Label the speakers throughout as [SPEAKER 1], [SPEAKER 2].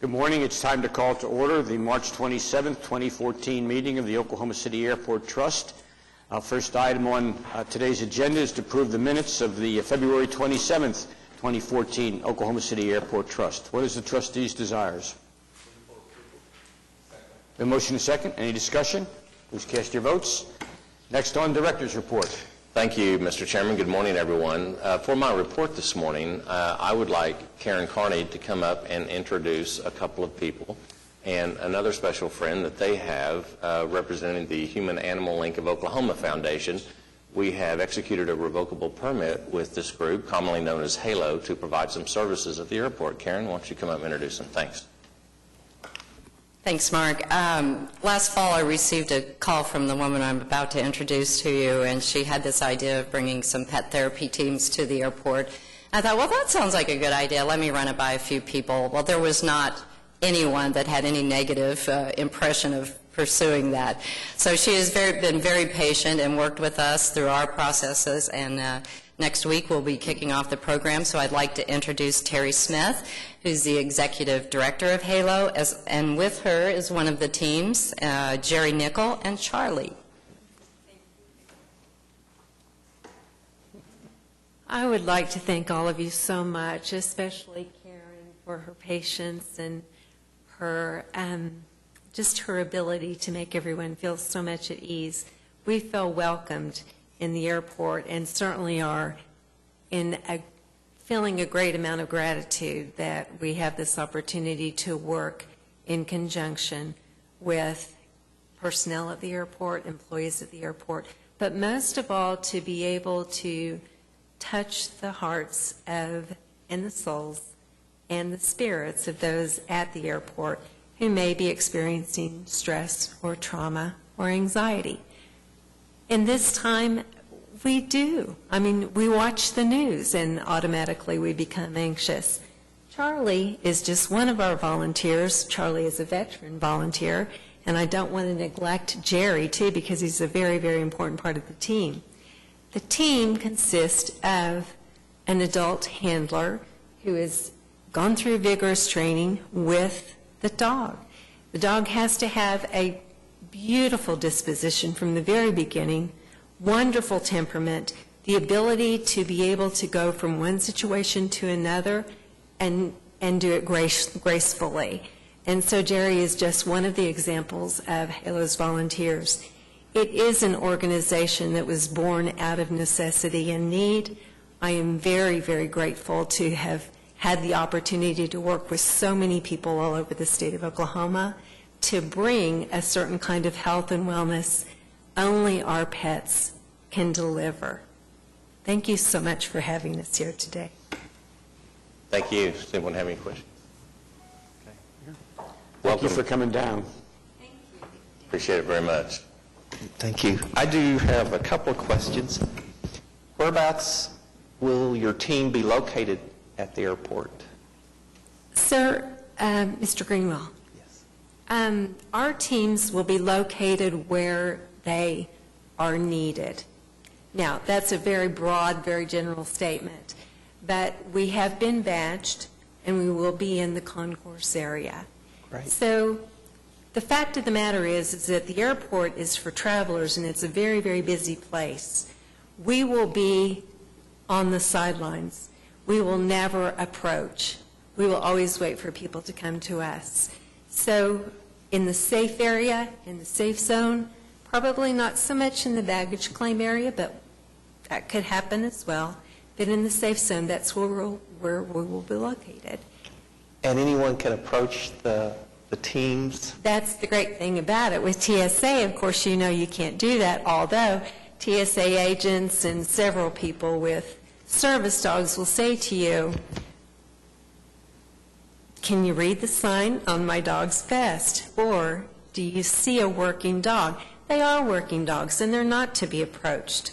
[SPEAKER 1] Good morning. It's time to call to order the March 27th, 2014 meeting of the Oklahoma City Airport Trust. First item on today's agenda is to approve the minutes of the February 27th, 2014 Oklahoma City Airport Trust. What is the trustees' desires? The motion is second. Any discussion? Please cast your votes. Next on director's report.
[SPEAKER 2] Thank you, Mr. Chairman. Good morning, everyone. For my report this morning, I would like Karen Carney to come up and introduce a couple of people and another special friend that they have representing the Human Animal Link of Oklahoma Foundation. We have executed a revocable permit with this group, commonly known as HALO, to provide some services at the airport. Karen, why don't you come up and introduce them? Thanks.
[SPEAKER 3] Thanks, Mark. Last fall, I received a call from the woman I'm about to introduce to you, and she had this idea of bringing some pet therapy teams to the airport. I thought, well, that sounds like a good idea. Let me run it by a few people. Well, there was not anyone that had any negative impression of pursuing that. So she has been very patient and worked with us through our processes, and next week we'll be kicking off the program. So I'd like to introduce Terry Smith, who's the executive director of HALO, and with her is one of the teams, Jerry Nickel and Charlie.
[SPEAKER 4] I would like to thank all of you so much, especially Karen, for her patience and her just her ability to make everyone feel so much at ease. We feel welcomed in the airport and certainly are feeling a great amount of gratitude that we have this opportunity to work in conjunction with personnel at the airport, employees at the airport, but most of all to be able to touch the hearts of and the souls and the spirits of those at the airport who may be experiencing stress or trauma or anxiety. In this time, we do. I mean, we watch the news and automatically we become anxious. Charlie is just one of our volunteers. Charlie is a veteran volunteer, and I don't want to neglect Jerry, too, because he's a very, very important part of the team. The team consists of an adult handler who has gone through vigorous training with the dog. The dog has to have a beautiful disposition from the very beginning, wonderful temperament, the ability to be able to go from one situation to another and do it gracefully. And so Jerry is just one of the examples of HALO's volunteers. It is an organization that was born out of necessity and need. I am very, very grateful to have had the opportunity to work with so many people all over the state of Oklahoma to bring a certain kind of health and wellness only our pets can deliver. Thank you so much for having us here today.
[SPEAKER 2] Thank you. Does anyone have any questions? Okay.
[SPEAKER 1] Thank you for coming down.
[SPEAKER 4] Thank you.
[SPEAKER 2] Appreciate it very much.
[SPEAKER 5] Thank you. I do have a couple of questions. Whereabouts will your team be located at the airport?
[SPEAKER 4] Sir, Mr. Greenwell.
[SPEAKER 5] Yes.
[SPEAKER 4] Our teams will be located where they are needed. Now, that's a very broad, very general statement, but we have been badged and we will be in the concourse area.
[SPEAKER 5] Right.
[SPEAKER 4] So the fact of the matter is that the airport is for travelers and it's a very, very busy place. We will be on the sidelines. We will never approach. We will always wait for people to come to us. So in the safe area, in the safe zone, probably not so much in the baggage claim area, but that could happen as well. But in the safe zone, that's where we will be located.
[SPEAKER 5] And anyone can approach the teams?
[SPEAKER 4] That's the great thing about it. With TSA, of course, you know you can't do that, although TSA agents and several people with service dogs will say to you, can you read the sign on my dog's vest? Or do you see a working dog? They are working dogs, and they're not to be approached.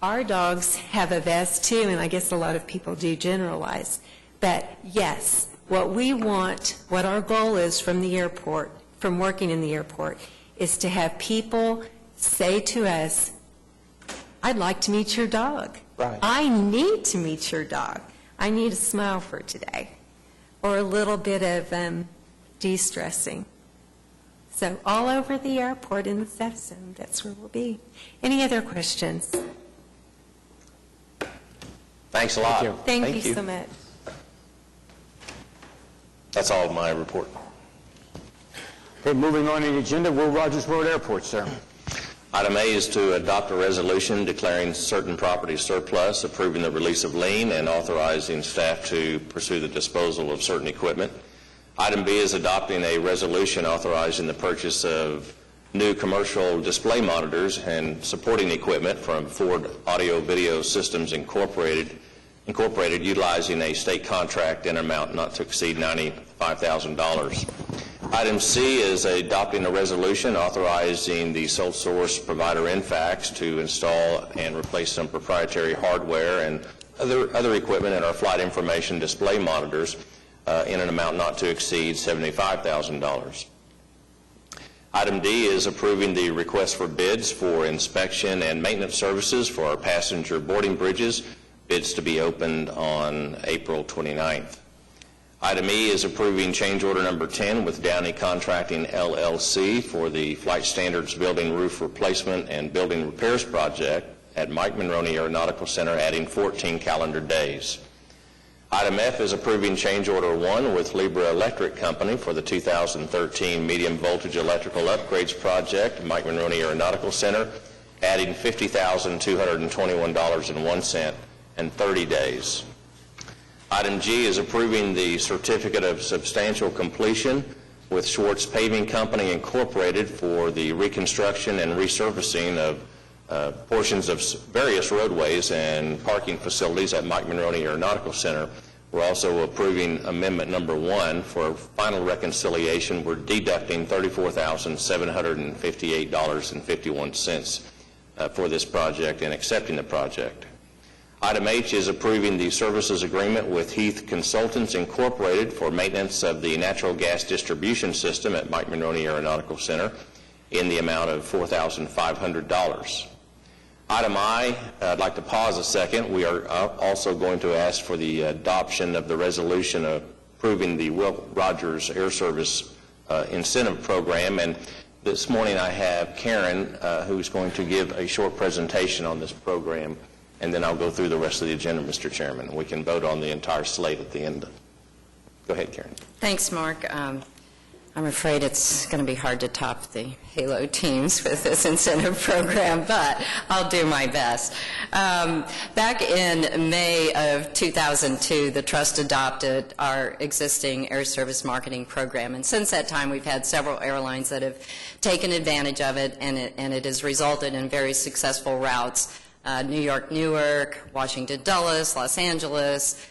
[SPEAKER 4] Our dogs have a vest, too, and I guess a lot of people do generalize. But, yes, what we want, what our goal is from the airport, from working in the airport, is to have people say to us, I'd like to meet your dog.
[SPEAKER 5] Right.
[SPEAKER 4] I need to meet your dog. I need a smile for today. Or a little bit of de-stressing. So all over the airport in the SAF zone, that's where we'll be. Any other questions?
[SPEAKER 2] Thanks a lot.
[SPEAKER 4] Thank
[SPEAKER 5] Thank
[SPEAKER 4] you
[SPEAKER 5] you.
[SPEAKER 4] so much.
[SPEAKER 2] That's all of my report.
[SPEAKER 1] Okay, moving on to the agenda, Will Rogers Road Airport, sir.
[SPEAKER 2] Item A is to adopt a resolution declaring certain property surplus, approving the release of lien, and authorizing staff to pursue the disposal of certain equipment. Item B is adopting a resolution authorizing the purchase of new commercial display monitors and supporting equipment from Ford Audio Video Systems Incorporated, utilizing a state contract in an amount not to exceed $95,000. Item C is adopting a resolution authorizing the sole source provider InFax to install and replace some proprietary hardware and other equipment in our flight information display monitors in an amount not to exceed $75,000. Item D is approving the request for bids for inspection and maintenance services for our passenger boarding bridges, bids to be opened on April 29th. Item E is approving change order number 10 with Downey Contracting LLC for the Flight Standards Building Roof Replacement and Building Repairs Project at Mike Monroney Aeronautical Center, adding 14 calendar days. Item F is approving change order 1 with Libra Electric Company for the 2013 Medium Voltage Electrical Upgrades Project at Mike Monroney Aeronautical Center, adding $50,221.01 and 30 days. Item G is approving the Certificate of Substantial Completion with Schwartz Paving Company Incorporated for the reconstruction and resurfacing of portions of various roadways and parking facilities at Mike Monroney Aeronautical Center. We're also approving amendment number 1 for final reconciliation. We're deducting $34,758.51 for this project and accepting the project. Item H is approving the services agreement with Heath Consultants Incorporated for maintenance of the natural gas distribution system at Mike Monroney Aeronautical Center in the amount of $4,500. Item I, I'd like to pause a second. We are also going to ask for the adoption of the resolution approving the Will Rogers Air Service Incentive Program. And this morning I have Karen, who's going to give a short presentation on this program, and then I'll go through the rest of the agenda, Mr. Chairman. We can vote on the entire slate at the end. Go ahead, Karen.
[SPEAKER 3] Thanks, Mark. I'm afraid it's going to be hard to top the Halo teams with this incentive program, but I'll do my best. Back in May of 2002, the Trust adopted our existing air service marketing program, and since that time we've had several airlines that have taken advantage of it, and it has resulted in very successful routes. New York, Newark, Washington, Dulles, Los Angeles,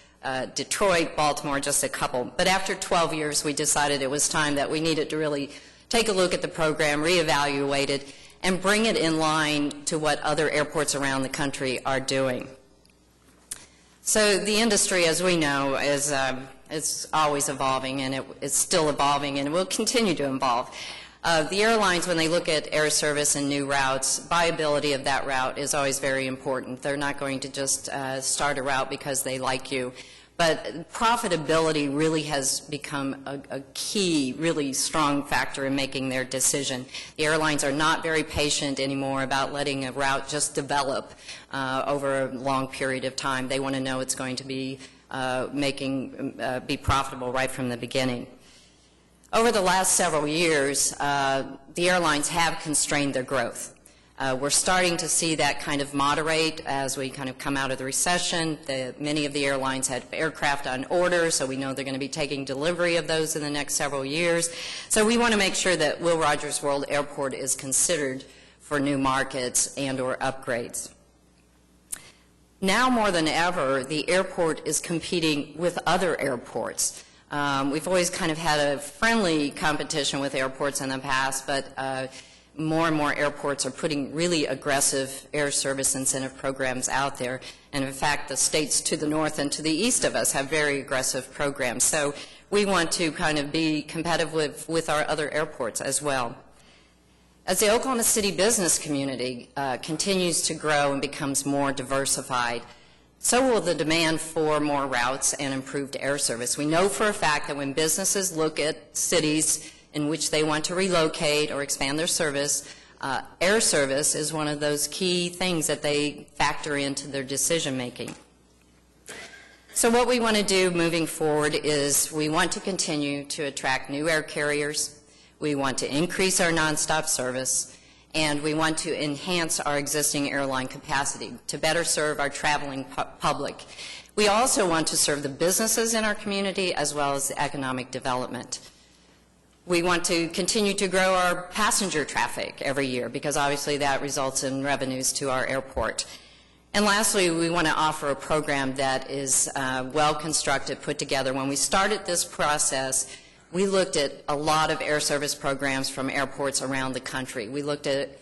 [SPEAKER 3] Detroit, Baltimore, just a couple. But after 12 years, we decided it was time that we needed to really take a look at the program, reevaluate it, and bring it in line to what other airports around the country are doing. So the industry, as we know, is always evolving, and it's still evolving, and it will continue to evolve. The airlines, when they look at air service and new routes, viability of that route is always very important. They're not going to just start a route because they like you. But profitability really has become a key, really strong factor in making their decision. The airlines are not very patient anymore about letting a route just develop over a long period of time. They want to know it's going to be be profitable right from the beginning. Over the last several years, the airlines have constrained their growth. We're starting to see that kind of moderate as we kind of come out of the recession. Many of the airlines had aircraft on order, so we know they're going to be taking delivery of those in the next several years. So we want to make sure that Will Rogers World Airport is considered for new markets and or upgrades. Now more than ever, the airport is competing with other airports. We've always kind of had a friendly competition with airports in the past, but more and more airports are putting really aggressive air service incentive programs out there. And in fact, the states to the north and to the east of us have very aggressive programs. So we want to kind of be competitive with our other airports as well. As the Oklahoma City business community continues to grow and becomes more diversified, so will the demand for more routes and improved air service. We know for a fact that when businesses look at cities in which they want to relocate or expand their service, air service is one of those key things that they factor into their decision-making. So what we want to do moving forward is we want to continue to attract new air carriers, we want to increase our nonstop service, and we want to enhance our existing airline capacity to better serve our traveling public. We also want to serve the businesses in our community as well as the economic development. We want to continue to grow our passenger traffic every year because obviously that results in revenues to our airport. And lastly, we want to offer a program that is well constructed, put together. When we started this process, we looked at a lot of air service programs from airports around the country. We looked at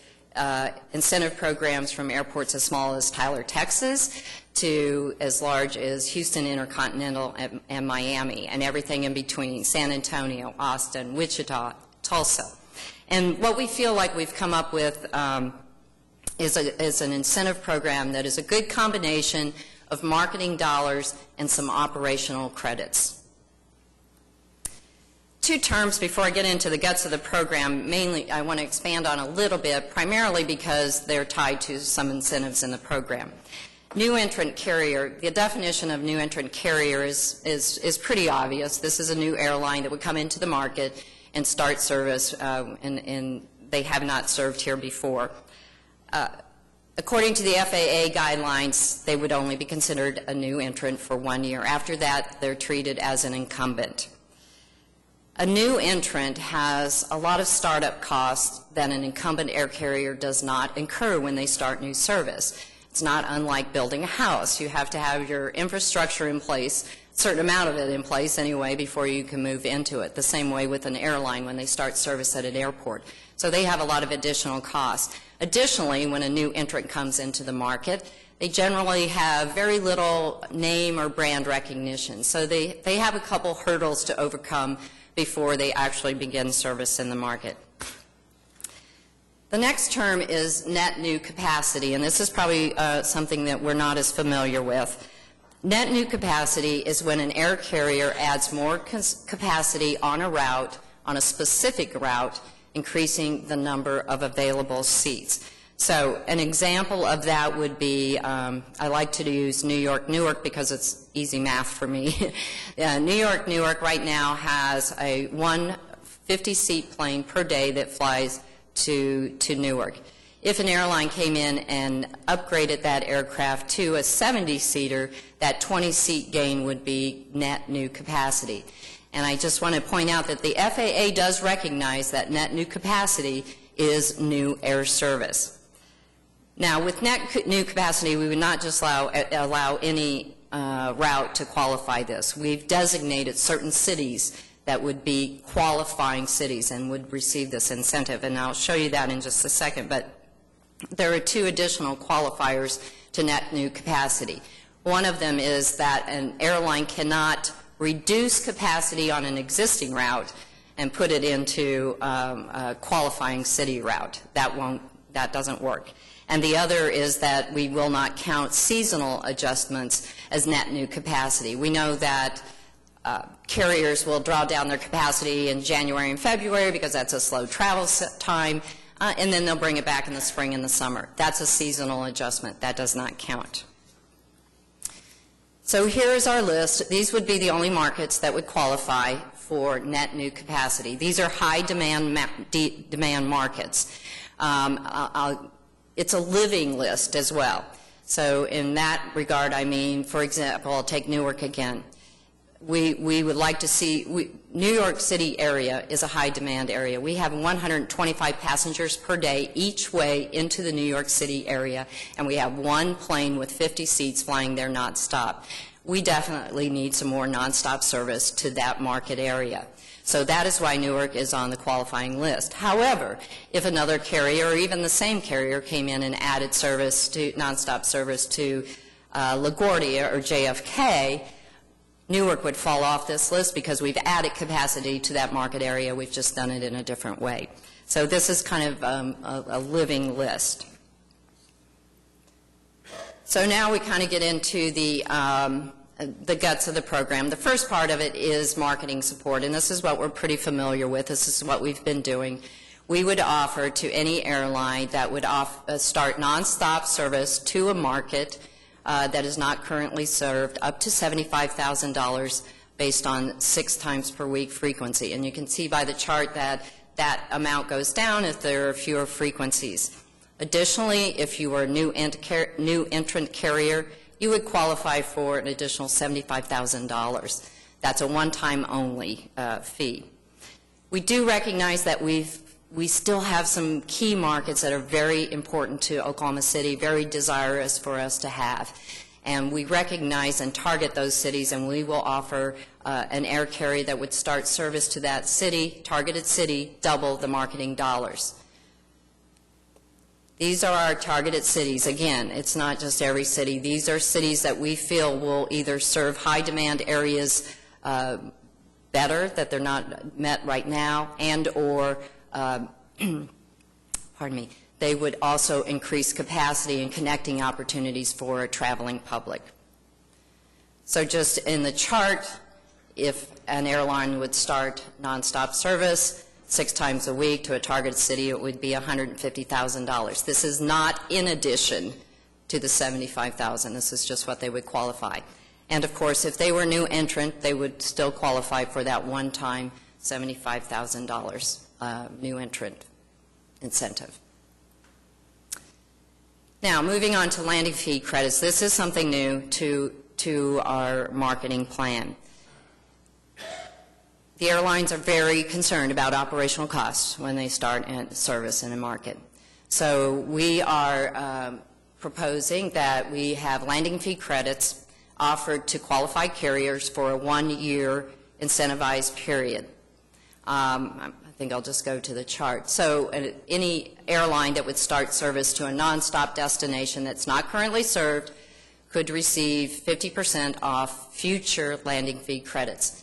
[SPEAKER 3] incentive programs from airports as small as Tyler, Texas, to as large as Houston Intercontinental and Miami, and everything in between, San Antonio, Austin, Wichita, Tulsa. And what we feel like we've come up with is an incentive program that is a good combination of marketing dollars and some operational credits. Two terms before I get into the guts of the program, mainly I want to expand on a little bit, primarily because they're tied to some incentives in the program. New entrant carrier, the definition of new entrant carrier is pretty obvious. This is a new airline that would come into the market and start service, and they have not served here before. According to the FAA guidelines, they would only be considered a new entrant for 1 year. After that, they're treated as an incumbent. A new entrant has a lot of startup costs that an incumbent air carrier does not incur when they start new service. It's not unlike building a house. You have to have your infrastructure in place, a certain amount of it in place anyway, before you can move into it. The same way with an airline when they start service at an airport. So they have a lot of additional costs. Additionally, when a new entrant comes into the market, they generally have very little name or brand recognition. So they have a couple hurdles to overcome before they actually begin service in the market. The next term is net new capacity, and this is probably something that we're not as familiar with. Net new capacity is when an air carrier adds more capacity on a route, on a specific route, increasing the number of available seats. So an example of that would be, I like to use New York, Newark because it's easy math for me. New York, Newark right now has a 150-seat plane per day that flies to Newark. If an airline came in and upgraded that aircraft to a 70-seater, that 20-seat gain would be net new capacity. And I just want to point out that the FAA does recognize that net new capacity is new air service. Now, with net new capacity, we would not just allow any route to qualify this. We've designated certain cities that would be qualifying cities and would receive this incentive, and I'll show you that in just a second. But there are two additional qualifiers to net new capacity. One of them is that an airline cannot reduce capacity on an existing route and put it into a qualifying city route. That doesn't work. And the other is that we will not count seasonal adjustments as net new capacity. We know that carriers will draw down their capacity in January and February because that's a slow travel time, and then they'll bring it back in the spring and the summer. That's a seasonal adjustment. That does not count. So here's our list. These would be the only markets that would qualify for net new capacity. These are high demand markets. It's a living list as well. So in that regard, I mean, for example, I'll take Newark again. We would like to see, New York City area is a high demand area. We have 125 passengers per day each way into the New York City area, and we have one plane with 50 seats flying there nonstop. We definitely need some more nonstop service to that market area. So that is why Newark is on the qualifying list. However, if another carrier or even the same carrier came in and added service to nonstop service to LaGuardia or JFK, Newark would fall off this list because we've added capacity to that market area. We've just done it in a different way. So this is kind of a living list. So now we kind of get into the guts of the program. The first part of it is marketing support, and this is what we're pretty familiar with. This is what we've been doing. We would offer to any airline that would start nonstop service to a market that is not currently served up to $75,000 based on 6 times per week frequency. And you can see by the chart that that amount goes down if there are fewer frequencies. Additionally, if you were a new entrant carrier, you would qualify for an additional $75,000. That's a one-time only fee. We do recognize that we still have some key markets that are very important to Oklahoma City, very desirous for us to have. And we recognize and target those cities, and we will offer an air carrier that would start service to that city, targeted city, double the marketing dollars. These are our targeted cities. Again, it's not just every city. These are cities that we feel will either serve high-demand areas better, that they're not met right now, and or, pardon me, they would also increase capacity and connecting opportunities for a traveling public. So just in the chart, if an airline would start nonstop service 6 times a week to a targeted city, it would be $150,000. This is not in addition to the $75,000. This is just what they would qualify. And of course, if they were a new entrant, they would still qualify for that one-time $75,000 new entrant incentive. Now, moving on to landing fee credits. This is something new to our marketing plan. The airlines are very concerned about operational costs when they start service in a market. So we are proposing that we have landing fee credits offered to qualified carriers for a 1-year incentivized period. I think I'll just go to the chart. So any airline that would start service to a nonstop destination that's not currently served could receive 50% off future landing fee credits.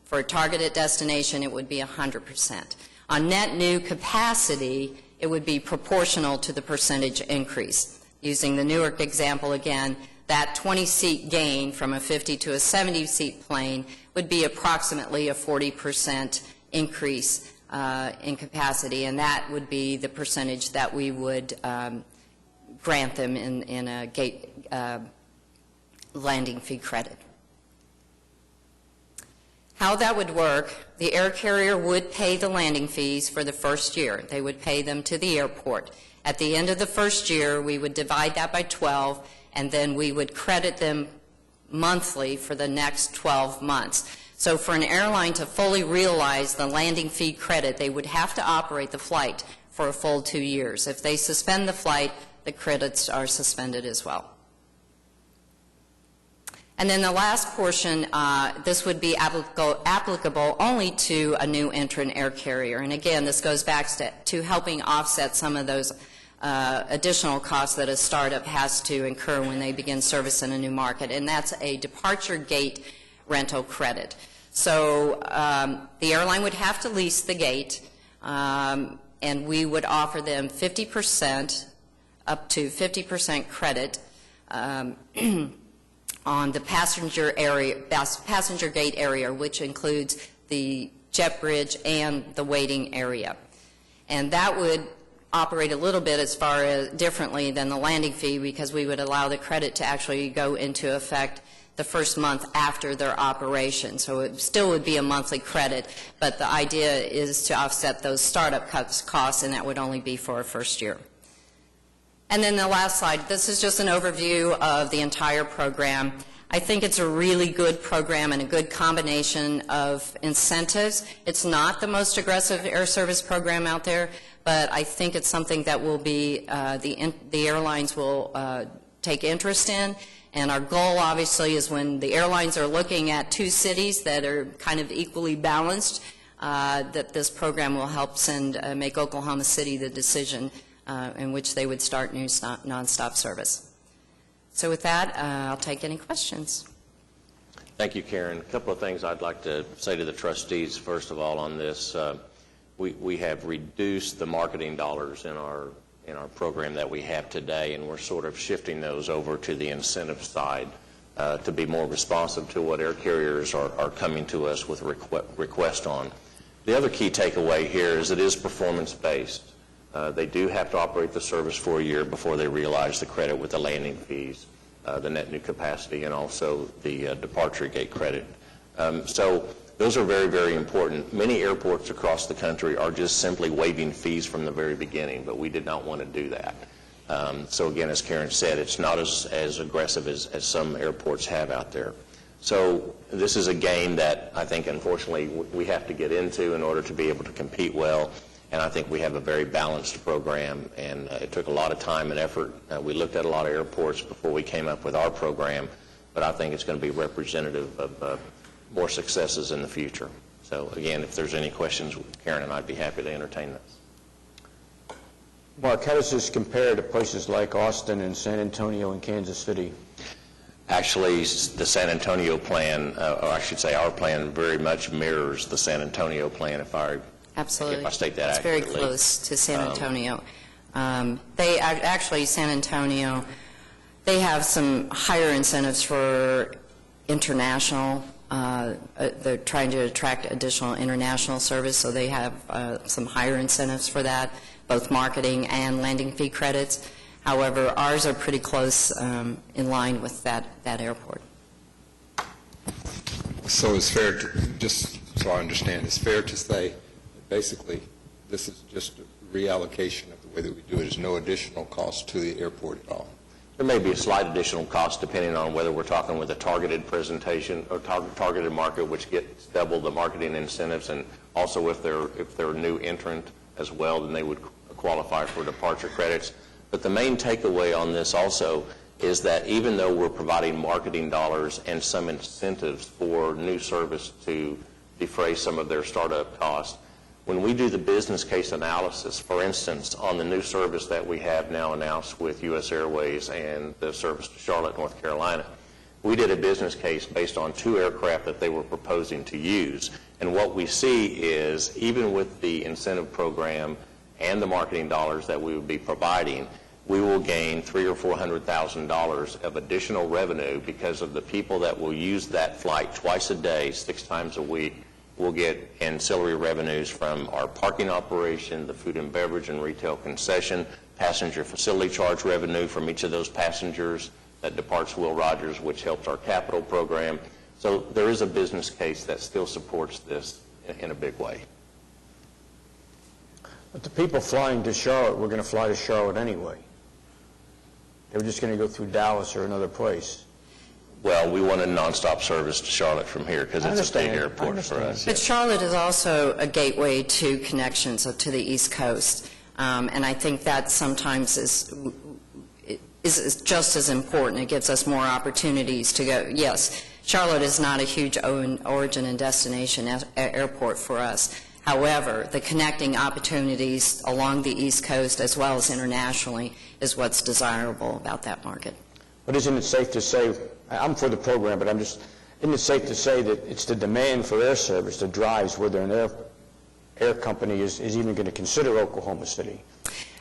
[SPEAKER 3] For a targeted destination, it would be 100%. On net new capacity, it would be proportional to the percentage increase. Using the Newark example again, that 20-seat gain from a 50 to a 70-seat plane would be approximately a 40% increase in capacity, and that would be the percentage that we would grant them in a gate landing fee credit. How that would work, the air carrier would pay the landing fees for the first year. They would pay them to the airport. At the end of the first year, we would divide that by 12, and then we would credit them monthly for the next 12 months. So for an airline to fully realize the landing fee credit, they would have to operate the flight for a full 2 years. If they suspend the flight, the credits are suspended as well. And then the last portion, this would be applicable only to a new entrant air carrier. And again, this goes back to helping offset some of those additional costs that a startup has to incur when they begin service in a new market, and that's a departure gate rental credit. So the airline would have to lease the gate, and we would offer them 50%, up to 50% credit on the passenger gate area, which includes the jet bridge and the waiting area. And that would operate a little bit as far as differently than the landing fee, because we would allow the credit to actually go into effect the first month after their operation. So it still would be a monthly credit, but the idea is to offset those startup costs, and that would only be for a first year. And then the last slide, this is just an overview of the entire program. I think it's a really good program and a good combination of incentives. It's not the most aggressive air service program out there, but I think it's something that will be, the airlines will take interest in. And our goal, obviously, is when the airlines are looking at 2 cities that are kind of equally balanced, that this program will help make Oklahoma City the decision in which they would start new nonstop service. So with that, I'll take any questions.
[SPEAKER 2] Thank you, Karen. A couple of things I'd like to say to the trustees, first of all, on this. We have reduced the marketing dollars in our in our program that we have today, and we're sort of shifting those over to the incentive side to be more responsive to what air carriers are coming to us with request on. The other key takeaway here is it is performance-based. They do have to operate the service for a year before they realize the credit with the landing fees, the net new capacity, and also the departure gate credit. So those are very, very important. Many airports across the country are just simply waiving fees from the very beginning, but we did not want to do that. So again, as Karen said, it's not as aggressive as some airports have out there. So this is a game that I think, unfortunately, we have to get into in order to be able to compete well. And I think we have a very balanced program, and it took a lot of time and effort. We looked at a lot of airports before we came up with our program, but I think it's going to be representative of more successes in the future. So again, if there's any questions, Karen and I'd be happy to entertain those.
[SPEAKER 1] Mark, how does this compare to places like Austin and San Antonio and Kansas City?
[SPEAKER 2] Actually, the San Antonio plan, or I should say our plan, very much mirrors the San Antonio plan,
[SPEAKER 3] Absolutely.
[SPEAKER 2] if I state that
[SPEAKER 3] it's
[SPEAKER 2] accurately.
[SPEAKER 3] Very close to San Antonio. San Antonio, they have some higher incentives for international. They're trying to attract additional international service, so they have some higher incentives for that, both marketing and landing fee credits. However, ours are pretty close in line with that airport.
[SPEAKER 6] So it's fair to, just so I understand, it's fair to say that basically this is just a reallocation of the way that we do it. There's no additional cost to the airport at all.
[SPEAKER 2] There may be a slight additional cost depending on whether we're talking with a targeted presentation or targeted market, which gets double the marketing incentives, and also if they're a new entrant as well, then they would qualify for departure credits. But the main takeaway on this also is that even though we're providing marketing dollars and some incentives for new service to defray some of their startup costs, when we do the business case analysis, for instance, on the new service that we have now announced with U.S. Airways and the service to Charlotte, North Carolina, we did a business case based on 2 aircraft that they were proposing to use. And what we see is, even with the incentive program and the marketing dollars that we would be providing, we will gain $300,000 or $400,000 of additional revenue because of the people that will use that flight twice a day, 6 times a week. We'll get ancillary revenues from our parking operation, the food and beverage and retail concession, passenger facility charge revenue from each of those passengers that departs Will Rogers, which helps our capital program. So there is a business case that still supports this in a big way.
[SPEAKER 1] But the people flying to Charlotte were going to fly to Charlotte anyway. They were just going to go through Dallas or another place.
[SPEAKER 2] Well, we want a nonstop service to Charlotte from here because it's a big airport for us.
[SPEAKER 3] But Charlotte is also a gateway to connections to the East Coast, and I think that sometimes is just as important. It gives us more opportunities to go. Yes, Charlotte is not a huge origin and destination airport for us. However, the connecting opportunities along the East Coast as well as internationally is what's desirable about that market.
[SPEAKER 1] But isn't it safe to say, I'm for the program, but isn't it safe to say that it's the demand for air service that drives whether an air company is even going to consider Oklahoma City?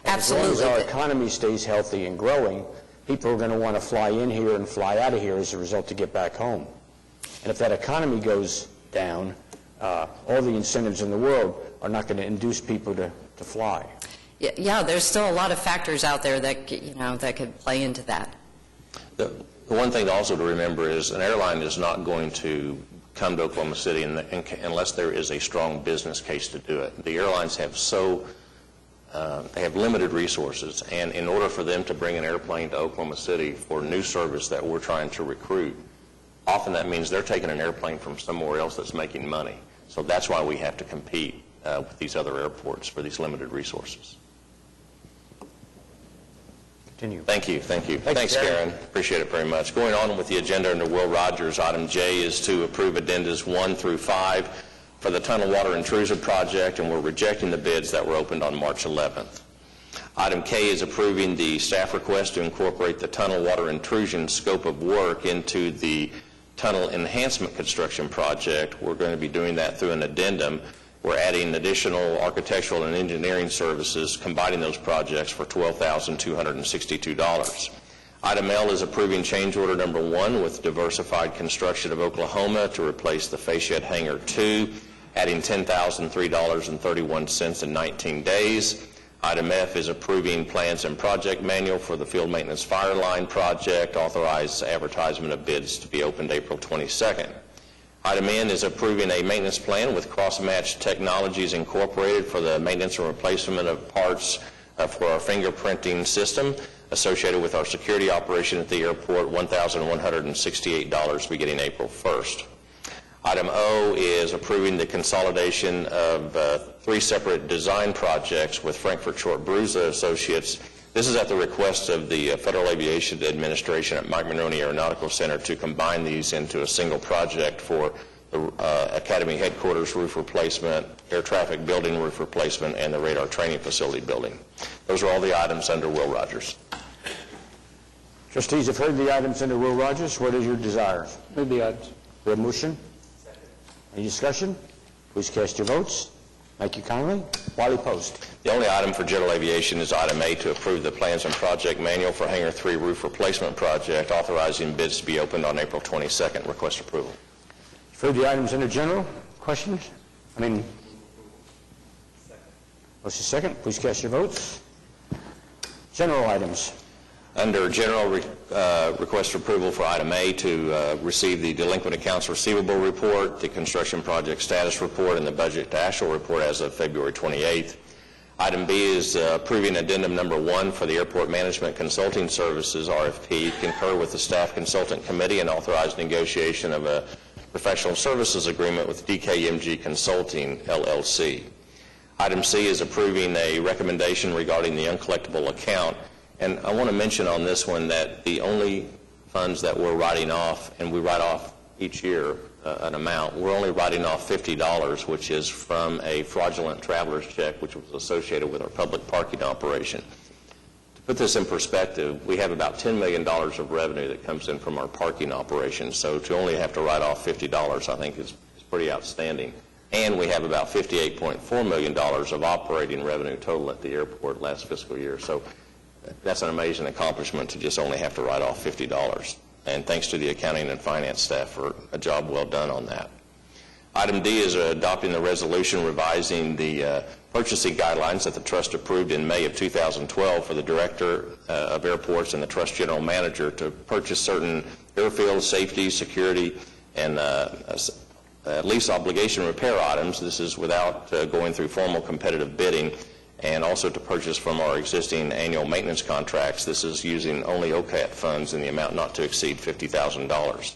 [SPEAKER 3] Absolutely.
[SPEAKER 1] As long as our economy stays healthy and growing, people are going to want to fly in here and fly out of here as a result to get back home. And if that economy goes down, all the incentives in the world are not going to induce people to fly.
[SPEAKER 3] Yeah, there's still a lot of factors out there that that could play into that.
[SPEAKER 2] The one thing also to remember is an airline is not going to come to Oklahoma City unless there is a strong business case to do it. The airlines have they have limited resources, and in order for them to bring an airplane to Oklahoma City for new service that we're trying to recruit, often that means they're taking an airplane from somewhere else that's making money. So that's why we have to compete with these other airports for these limited resources.
[SPEAKER 1] Continue.
[SPEAKER 2] Thank you. Thanks, Karen. Appreciate it very much. Going on with the agenda under Will Rogers, item J is to approve addendas 1 through 5 for the tunnel water intrusion project, and we're rejecting the bids that were opened on March 11th. Item K is approving the staff request to incorporate the tunnel water intrusion scope of work into the tunnel enhancement construction project. We're going to be doing that through an addendum, We're adding additional architectural and engineering services, combining those projects for $12,262. Item L is approving change order number 1 with Diversified Construction of Oklahoma to replace the fascia hangar 2, adding $10,003.31 in 19 days. Item F is approving plans and project manual for the field maintenance fire line project, authorized advertisement of bids to be opened April 22nd. Item N is approving a maintenance plan with Cross-Match Technologies Incorporated for the maintenance and replacement of parts for our fingerprinting system associated with our security operation at the airport, $1,168 beginning April 1st. Item O is approving the consolidation of 3 separate design projects with Frankfurt Short Bruza Associates. This is at the request of the Federal Aviation Administration at Mike Maroney Aeronautical Center to combine these into a single project for the Academy Headquarters roof replacement, air traffic building roof replacement, and the radar training facility building. Those are all the items under Will Rogers.
[SPEAKER 1] Trustees have heard the items under Will Rogers. What is your desire?
[SPEAKER 7] Move the items.
[SPEAKER 1] We have a motion? Any discussion? Please cast your votes. Thank you kindly. Wiley Post.
[SPEAKER 2] The only item for general aviation is item A, to approve the plans and project manual for Hangar 3 roof replacement project, authorizing bids to be opened on April 22nd. Request approval.
[SPEAKER 1] You've heard the items under general. Questions? Motion second. Please cast your votes. General items.
[SPEAKER 2] Under general, request approval for item A to receive the delinquent accounts receivable report, the construction project status report, and the budget to actual report as of February 28th. Item B is approving addendum number 1 for the Airport Management Consulting Services, RFP, concur with the Staff Consultant Committee and authorize negotiation of a professional services agreement with DKMG Consulting, LLC. Item C is approving a recommendation regarding the uncollectible account. And I want to mention on this one that the only funds that we're writing off, and we write off each year an amount, we're only writing off $50, which is from a fraudulent traveler's check, which was associated with our public parking operation. To put this in perspective, we have about $10 million of revenue that comes in from our parking operation, so to only have to write off $50, I think is pretty outstanding. And we have about $58.4 million of operating revenue total at the airport last fiscal year. So that's an amazing accomplishment to just only have to write off $50. And thanks to the accounting and finance staff for a job well done on that. Item D is adopting the resolution revising the purchasing guidelines that the Trust approved in May of 2012 for the Director of Airports and the Trust General Manager to purchase certain airfield safety, security, and lease obligation repair items. This is without going through formal competitive bidding, and also to purchase from our existing annual maintenance contracts. This is using only OCAT funds in the amount not to exceed $50,000.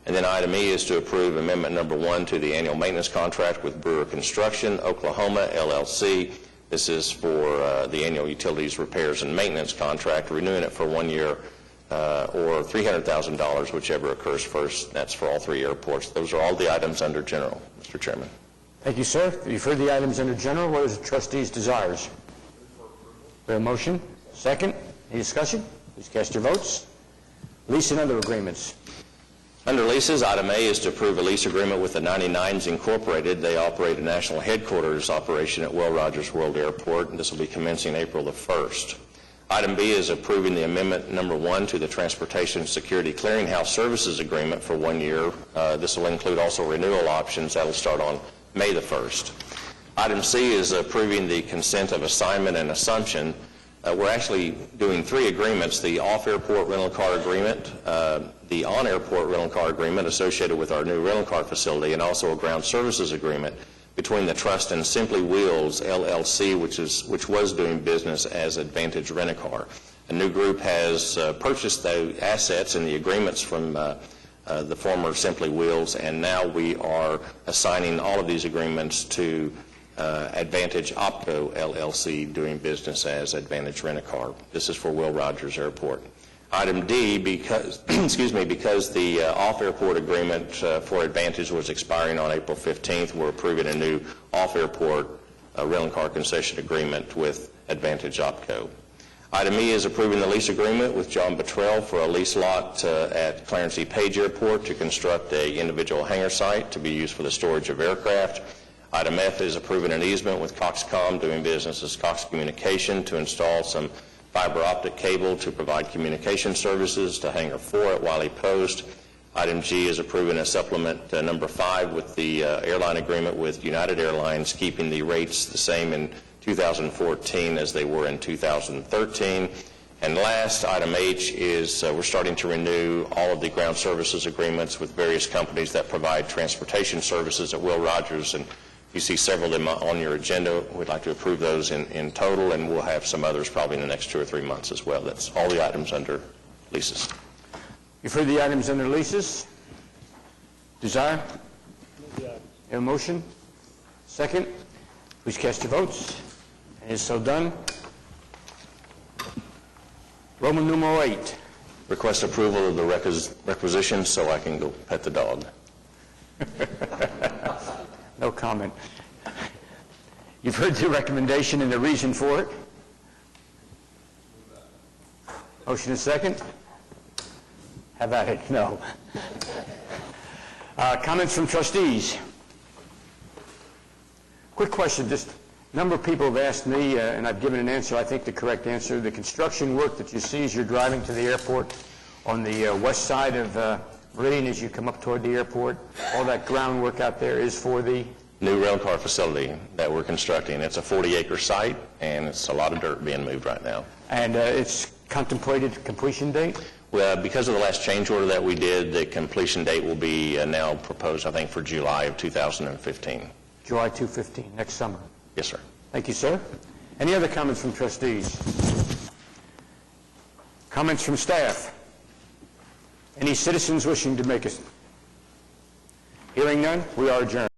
[SPEAKER 2] And then item E is to approve amendment number 1 to the annual maintenance contract with Brewer Construction, Oklahoma, LLC. This is for the annual utilities repairs and maintenance contract, renewing it for 1 year or $300,000, whichever occurs first. That's for all 3 airports. Those are all the items under general, Mr. Chairman.
[SPEAKER 1] Thank you, sir. You've heard the items under general. What is the trustees' desires? We have a motion. Second. Any discussion? Please cast your votes. Lease and other agreements.
[SPEAKER 2] Under leases, item A is to approve a lease agreement with the 99s Incorporated. They operate a national headquarters operation at Will Rogers World Airport, and this will be commencing April the 1st. Item B is approving the amendment number 1 to the Transportation Security Clearinghouse Services Agreement for 1 year. This will include also renewal options. That will start on May the 1st. Item C is approving the consent of assignment and assumption. We're actually doing 3 agreements: the off-airport rental car agreement, the on-airport rental car agreement associated with our new rental car facility, and also a ground services agreement between the Trust and Simply Wheels, LLC, which was doing business as Advantage Rent-A-Car. A new group has purchased the assets and the agreements from the former Simply Wheels, and now we are assigning all of these agreements to Advantage Opco, LLC, doing business as Advantage Rent-A-Car. This is for Will Rogers Airport. Item D, because because the off-airport agreement for Advantage was expiring on April 15th, we're approving a new off-airport rental car concession agreement with Advantage Opco. Item E is approving the lease agreement with John Bottrell for a lease lot at Clarence E. Page Airport to construct a individual hangar site to be used for the storage of aircraft. Item F is approving an easement with Coxcom, doing business as Cox Communication, to install some fiber optic cable to provide communication services to Hangar 4 at Wiley Post. Item G is approving a supplement number 5 with the airline agreement with United Airlines, keeping the rates the same in 2014 as they were in 2013. And last, item H is we're starting to renew all of the ground services agreements with various companies that provide transportation services at Will Rogers, and you see several of them on your agenda. We'd like to approve those in total, and we'll have some others probably in the next 2 or 3 months as well. That's all the items under leases.
[SPEAKER 1] You've heard the items under leases. Desire? A motion? Second? Please cast your votes. And it is so done. Roman numeral 8.
[SPEAKER 2] Request approval of the requisition so I can go pet the dog.
[SPEAKER 1] No comment. You've heard the recommendation and the reason for it. Motion is second. Have at it. No. Comments from trustees. Quick question. Just a number of people have asked me, and I've given an answer, I think the correct answer. The construction work that you see as you're driving to the airport on the west side of Meridian as you come up toward the airport, all that groundwork out there is for the...
[SPEAKER 2] New rail car facility that we're constructing. It's a 40-acre site, and it's a lot of dirt being moved right now.
[SPEAKER 1] And it's contemplated completion date?
[SPEAKER 2] Well, because of the last change order that we did, the completion date will be now proposed, I think, for July of 2015.
[SPEAKER 1] July 2015, next summer.
[SPEAKER 2] Yes, sir.
[SPEAKER 1] Thank you, sir. Any other comments from trustees? Comments from staff? Any citizens wishing to make a... Hearing none, we are adjourned.